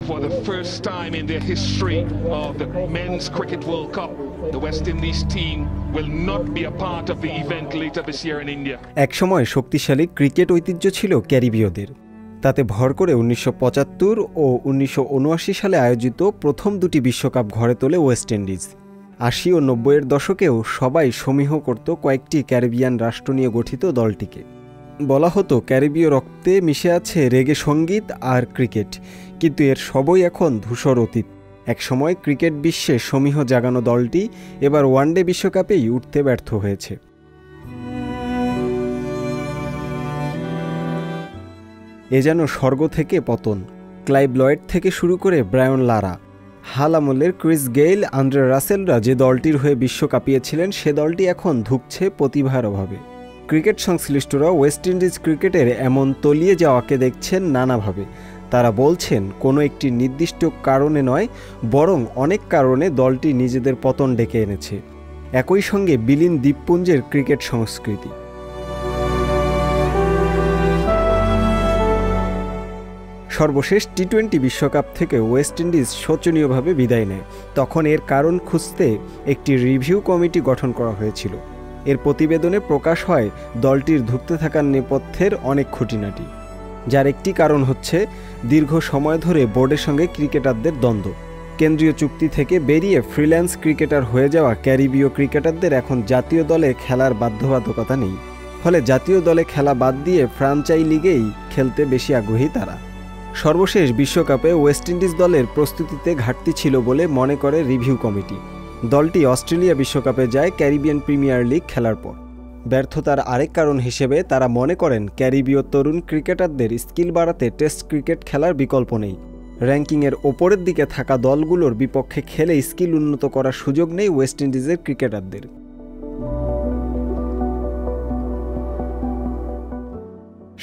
For the first time in their history of the Men's Cricket World Cup, the West Indies team will not be a part of the event later this year in India. একসময় শক্তিশালী cricket ঐতিহ্য ছিল ক্যারিবীয়দের। তাতে ভর করে 1975 ও 1979 সালে আয়োজিত প্রথম দুটি বিশ্বকাপ ঘরে তোলে ওয়েস্ট ইন্ডিজ। 80 ও 90-এর দশকেও সবাই সমীহ করত কয়েকটি ক্যারিবিয়ান রাষ্ট্র নিয়ে গঠিত দলটিকে। বলা হতো ক্যারিবীয় রক্তে মিশে আছে রেগে সঙ্গীত আর ক্রিকেট, কিন্তু এর সবই এখন ধূসর অতীত। একসময় ক্রিকেট বিশ্বে সমীহ জাগানো দলটি এবার ওয়ানডে বিশ্বকাপেই উঠতে ব্যর্থ হয়েছে। এ যেন স্বর্গ থেকে পতন। ক্লাইভ লয়েড থেকে শুরু করে ব্রায়ান লারা, হাল আমলের ক্রিস গেইল, আন্দ্রে রাসেলরা যে দলটির হয়ে বিশ্ব কাঁপিয়েছিলেন, সে দলটি এখন ধুঁকছে প্রতিভার অভাবে। ক্রিকেট সংশ্লিষ্টরা ওয়েস্ট ইন্ডিজ ক্রিকেটের এমন তলিয়ে যাওয়াকে দেখছেন নানাভাবে। তারা বলছেন কোনো একটি নির্দিষ্ট কারণে নয়, বরং অনেক কারণে দলটি নিজেদের পতন ডেকে এনেছে। একই সঙ্গে বিলীন দ্বীপপুঞ্জের ক্রিকেট সংস্কৃতি। সর্বশেষ টি-20 বিশ্বকাপ থেকে ওয়েস্ট ইন্ডিজ শোচনীয়ভাবে বিদায় নেয়। তখন এর কারণ খুঁজতে একটি রিভিউ কমিটি গঠন করা হয়েছিল। এর প্রতিবেদনে প্রকাশ হয় দলটির ধুঁকতে থাকার নেপথ্যের অনেক খুঁটিনাটি, যার একটি কারণ হচ্ছে দীর্ঘ সময় ধরে বোর্ডের সঙ্গে ক্রিকেটারদের দ্বন্দ্ব। কেন্দ্রীয় চুক্তি থেকে বেরিয়ে ফ্রিল্যান্স ক্রিকেটার হয়ে যাওয়া ক্যারিবীয় ক্রিকেটারদের এখন জাতীয় দলে খেলার বাধ্যবাধকতা নেই। ফলে জাতীয় দলে খেলা বাদ দিয়ে ফ্রাঞ্চাইজি লিগেই খেলতে বেশি আগ্রহী তারা। সর্বশেষ বিশ্বকাপে ওয়েস্ট ইন্ডিজ দলের প্রস্তুতিতে ঘাটতি ছিল বলে মনে করে রিভিউ কমিটি। দলটি অস্ট্রেলিয়া বিশ্বকাপে যায় ক্যারিবিয়ান প্রিমিয়ার লিগ খেলার পর। ব্যর্থতার আরেক কারণ হিসেবে তারা মনে করেন ক্যারিবীয় তরুণ ক্রিকেটারদের স্কিল বাড়াতে টেস্ট ক্রিকেট খেলার বিকল্প নেই। র্যাঙ্কিংয়ের ওপরের দিকে থাকা দলগুলোর বিপক্ষে খেলে স্কিল উন্নত করার সুযোগ নেই ওয়েস্ট ইন্ডিজের ক্রিকেটারদের।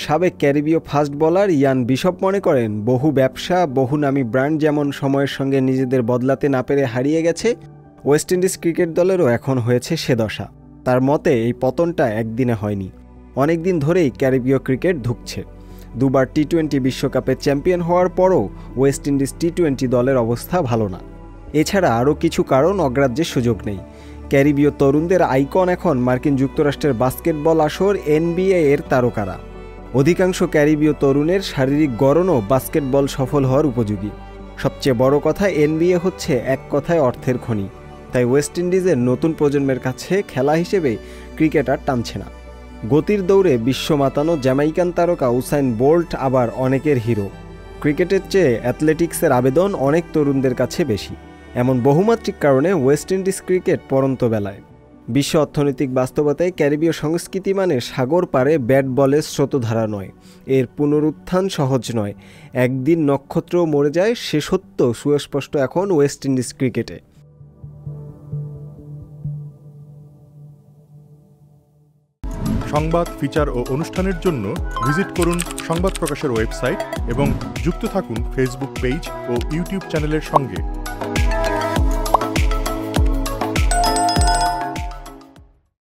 সাবেক ক্যারিবীয় ফাস্ট বোলার ইয়ান বিশপ মনে করেন বহু ব্যবসা, বহু নামী ব্র্যান্ড যেমন সময়ের সঙ্গে নিজেদের বদলাতে না পেরে হারিয়ে গেছে, ওয়েস্ট ইন্ডিজ ক্রিকেট দলেরও এখন হয়েছে সে দশা। তার মতে এই পতনটা একদিনে হয়নি, অনেক দিন ধরেই ক্যারিবীয় ক্রিকেট ধুঁকছে। দুবার টি-20 বিশ্বকাপে চ্যাম্পিয়ন হওয়ার পরও ওয়েস্ট ইন্ডিজ টি-20 দলের অবস্থা ভালো না। এছাড়া আরও কিছু কারণ অগ্রাহ্যের সুযোগ নেই। ক্যারিবীয় তরুণদের আইকন এখন মার্কিন যুক্তরাষ্ট্রের বাস্কেটবল আসর NBA এর তারকারা। অধিকাংশ ক্যারিবীয় তরুণের শারীরিক গড়নও বাস্কেটবল সফল হওয়ার উপযোগী। সবচেয়ে বড় কথা, NBA হচ্ছে এক কথায় অর্থের খনি। তাই ওয়েস্ট ইন্ডিজের নতুন প্রজন্মের কাছে খেলা হিসেবে ক্রিকেট আর টানছে না। গতির দৌড়ে বিশ্ব মাতানো জ্যামাইকান তারকা উসাইন বোল্ট আবার অনেকের হিরো। ক্রিকেটের চেয়ে অ্যাথলেটিক্সের আবেদন অনেক তরুণদের কাছে বেশি। এমন বহুমাত্রিক কারণে ওয়েস্ট ইন্ডিজ ক্রিকেট পড়ন্ত বেলায়। বিশ্ব অর্থনৈতিক বাস্তবতায় ক্যারিবীয় সংস্কৃতি মানে সাগর পারে ব্যাট বলের স্রোতধারা নয়। এর পুনরুত্থান সহজ নয়। একদিন নক্ষত্রও মরে যায়, সে সত্য সুস্পষ্ট এখন ওয়েস্ট ইন্ডিজ ক্রিকেটে। সংবাদ, ফিচার ও অনুষ্ঠানের জন্য ভিজিট করুন সংবাদ প্রকাশের ওয়েবসাইট এবং যুক্ত থাকুন ফেসবুক পেজ ও ইউটিউব চ্যানেলের সঙ্গে।